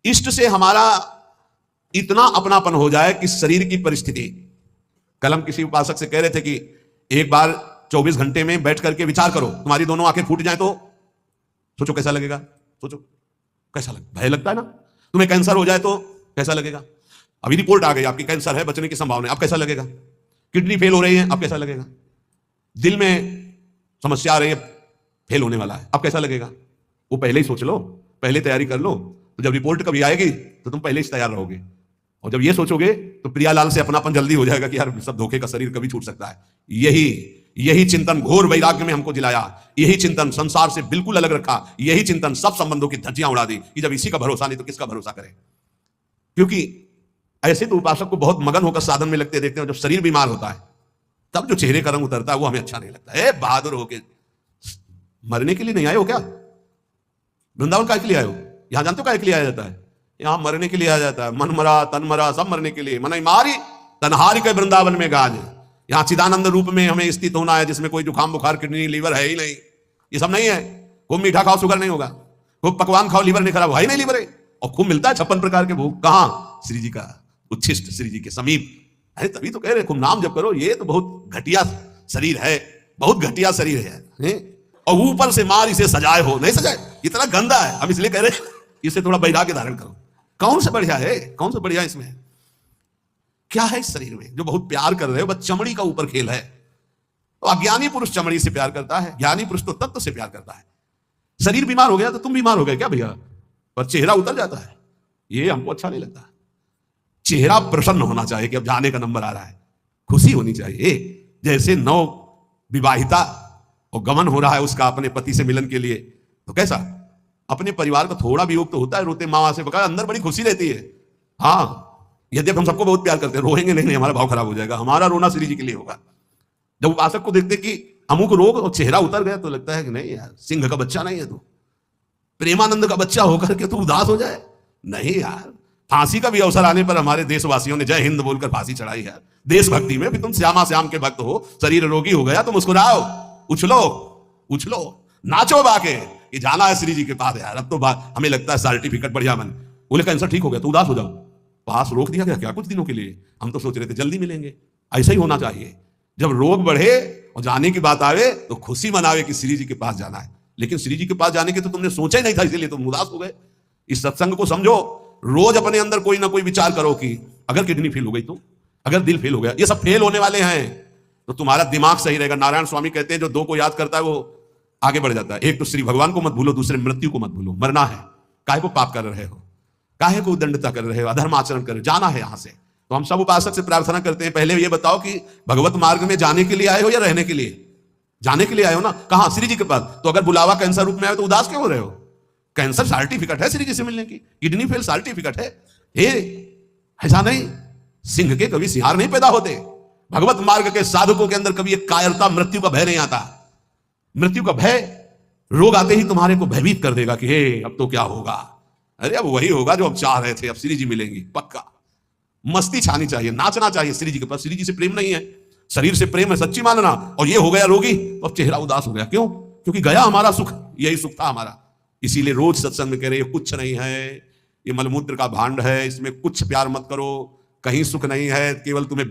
इष्ट से हमारा इतना अपनापन हो जाए कि शरीर की परिस्थिति, कल हम किसी उपासक से कह रहे थे कि एक बार 24 घंटे में बैठ करके विचार करो, तुम्हारी दोनों आंखें फूट जाए तो सोचो कैसा लगेगा। सोचो कैसा लगेगा, भय लगता है ना। तुम्हें कैंसर हो जाए तो कैसा लगेगा। अभी रिपोर्ट आ गई आपकी कैंसर है, बचने की संभावना है, अब कैसा लगेगा। किडनी फेल हो रही है, अब कैसा लगेगा। दिल में समस्या आ रही है, फेल होने वाला है, अब कैसा लगेगा। वो पहले ही सोच लो, पहले तैयारी कर लो, तो जब रिपोर्ट कभी आएगी तो तुम पहले ही तैयार रहोगे। और जब ये सोचोगे तो प्रियालाल से अपनापन जल्दी हो जाएगा कि यार सब धोखे का शरीर कभी छूट सकता है। यही चिंतन घोर वैराग्य में हमको जिलाया, यही चिंतन संसार से बिल्कुल अलग रखा, यही चिंतन सब संबंधों की धज्जियां उड़ा दी कि जब इसी का भरोसा नहीं तो किसका भरोसा करें। क्योंकि ऐसे तो उपासक को बहुत मगन होकर साधन में लगते देखते हैं, जब शरीर बीमार होता है तब जो चेहरे का रंग उतरता है वो हमें अच्छा नहीं लगता है। बहादुर होके मरने के लिए नहीं आए हो क्या? वृंदावन काय के लिए आए हो? यहां जानते हो काय के लिए आया जाता है? यहां मरने के लिए आया जाता है। मन मरा तन मरा सब मरने के लिए, मन मारी तनहारी के वृंदावन में गाज। यहां चिदानंद रूप में हमें स्थित होना है, जिसमें कोई जुकाम बुखार किडनी लीवर है ही नहीं, ये सब नहीं है। खूब मीठा खाओ शुगर नहीं होगा, खूब पकवान खाओ लीवर नहीं खराब, है ही नहीं लीवर है। और खूब मिलता है 56 प्रकार के भोग, कहां? श्री जी का उच्छिष्ट, श्री जी के समीप। अरे तभी तो कह रहे खूब नाम जप करो। ये तो बहुत घटिया शरीर है, बहुत घटिया शरीर है। और ऊपर से मार इसे सजाए हो, नहीं सजाए, इतना गंदा है। हम इसलिए कह रहे इसे थोड़ा वैराग्य धारण करो। कौन सा बढ़िया है, कौन सा बढ़िया इसमें क्या है? इस शरीर में जो बहुत प्यार कर रहे हो, बस चमड़ी का ऊपर खेल है। तो अज्ञानी पुरुष चमड़ी से प्यार करता है, ज्ञानी पुरुष तो तत्व से प्यार करता है। शरीर बीमार हो गया तो तुम बीमार हो गए क्या भैया? पर चेहरा उतर जाता है, ये हमको अच्छा नहीं लगता। चेहरा प्रसन्न होना चाहिए कि अब जाने का नंबर आ रहा है, खुशी होनी चाहिए। जैसे नव विवाहिता और गमन हो रहा है उसका अपने पति से मिलन के लिए, तो कैसा अपने परिवार का थोड़ा वियोग तो होता है, रोते माँ से बका, अंदर बड़ी खुशी रहती है। हाँ, यद्यप हम सबको बहुत प्यार करते हैं, रोएंगे नहीं, हमारा भाव खराब हो जाएगा। हमारा रोना श्री जी के लिए होगा। जब उपासक को देखते कि अमुक रोग और चेहरा उतर गया तो लगता है कि नहीं यार, सिंह का बच्चा नहीं है तू, प्रेमानंद का बच्चा होकर के तू उदास हो जाए। नहीं यार, फांसी का भी अवसर आने पर हमारे देशवासियों ने जय हिंद बोलकर फांसी चढ़ाई है देशभक्ति में। भी तुम श्यामा श्याम के भक्त हो, शरीर रोगी हो गया तो मुस्कुराओ, उछलो उछलो, नाचो बाके, ये जाना है श्री जी के पास यार। अब तो हमें लगता है सर्टिफिकेट बढ़िया बन, बोले कैंसर ठीक हो गया तो उदास हो जाओ, पास रोक दिया गया क्या कुछ दिनों के लिए? हम तो सोच रहे थे जल्दी मिलेंगे। ऐसा ही होना चाहिए, जब रोग बढ़े और जाने की बात आवे तो खुशी मनावे कि श्री जी के पास जाना है। लेकिन श्री जी के पास जाने के तो तुमने सोचा ही नहीं था, इसीलिए तुम उदास हो गए। इस सत्संग को समझो, रोज अपने अंदर कोई ना कोई विचार करो कि अगर किडनी फेल हो गई तो, अगर दिल फेल हो गया, ये सब फेल होने वाले हैं तो तुम्हारा दिमाग सही रहेगा। नारायण स्वामी कहते हैं जो दो को याद करता है वो आगे बढ़ जाता है। एक तो श्री भगवान को मत भूलो, दूसरे मृत्यु को मत भूलो। मरना है, काहे को पाप कर रहे हो, काहे को उदंडता कर रहे हो, अधर्म आचरण कर रहे हो, जाना है यहां से। तो हम सब उपासक से प्रार्थना करते हैं, पहले ये बताओ कि भगवत मार्ग में जाने के लिए आए हो या रहने के लिए? जाने के लिए आए हो ना, कहां? श्री जी के पास। तो अगर बुलावा कैंसर रूप में आए तो उदास क्यों हो रहे हो? कैंसर सर्टिफिकेट है श्री जी से मिलने की, किडनी फेल सर्टिफिकेट है। ऐसा नहीं, सिंह के कभी सिंहार नहीं पैदा होते। भगवत मार्ग के साधकों के अंदर कभी एक कायरता, मृत्यु का भय नहीं आता। मृत्यु का भय रोग आते ही तुम्हारे को भयभीत कर देगा कि हे अब तो क्या होगा। अरे अब वही होगा जो अब चाह रहे थे, अब श्री जी मिलेंगी पक्का। मस्ती छानी चाहिए, नाचना चाहिए श्री जी के पास। श्री जी से प्रेम नहीं है, शरीर से प्रेम है, सच्ची मानना। और ये हो गया रोगी तो अब चेहरा उदास हो गया, क्यों? क्योंकि गया हमारा सुख, यही सुख था हमारा। इसीलिए रोज सत्संग में कह रहे कुछ नहीं है, ये मलमूत्र का भांड है, इसमें कुछ प्यार मत करो, कहीं सुख नहीं है, केवल तुम्हें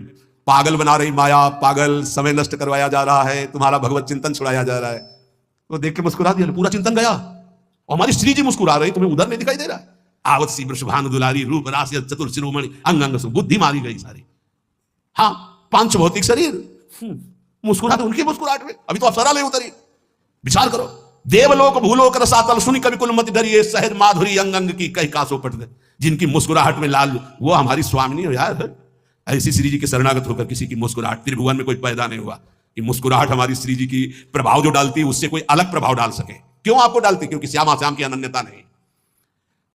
पागल बना रही माया, पागल समय नष्ट करवाया जा रहा है, तुम्हारा भगवत चिंतन छुड़ाया जा रहा है। तो देख के मुस्कुरा दिया, पूरा चिंतन गया। और हमारी श्री जी मुस्कुरा रही, तुम्हें उधर नहीं दिखाई दे रहा। आवत सी वृषभानु दुलारी, रूप राशि चतुर शिरोमणि, अंग अंग से बुद्धि मारी गई सारी। हाँ, पांच भौतिक शरीर मुस्कुराते, उनकी मुस्कुराहट में अभी तो अप्सरा ले उतरी। विचार करो, देवलोक भूलोक रसातल सुनि कवि कुल मति डरिए, सहज माधुरी अंग अंग की कई कासो पट दे। जिनकी मुस्कुराहट में लाल, वो हमारी स्वामिनी हो यार। ऐसी श्री जी के शरणागत होकर किसी की मुस्कुराहट, त्रिभुवन में कोई पैदा नहीं हुआ कि मुस्कुराहट हमारी श्री जी की प्रभाव जो डालती है उससे कोई अलग प्रभाव डाल सके। क्यों आपको डालती? क्योंकि श्यामा श्याम की अनन्यता नहीं।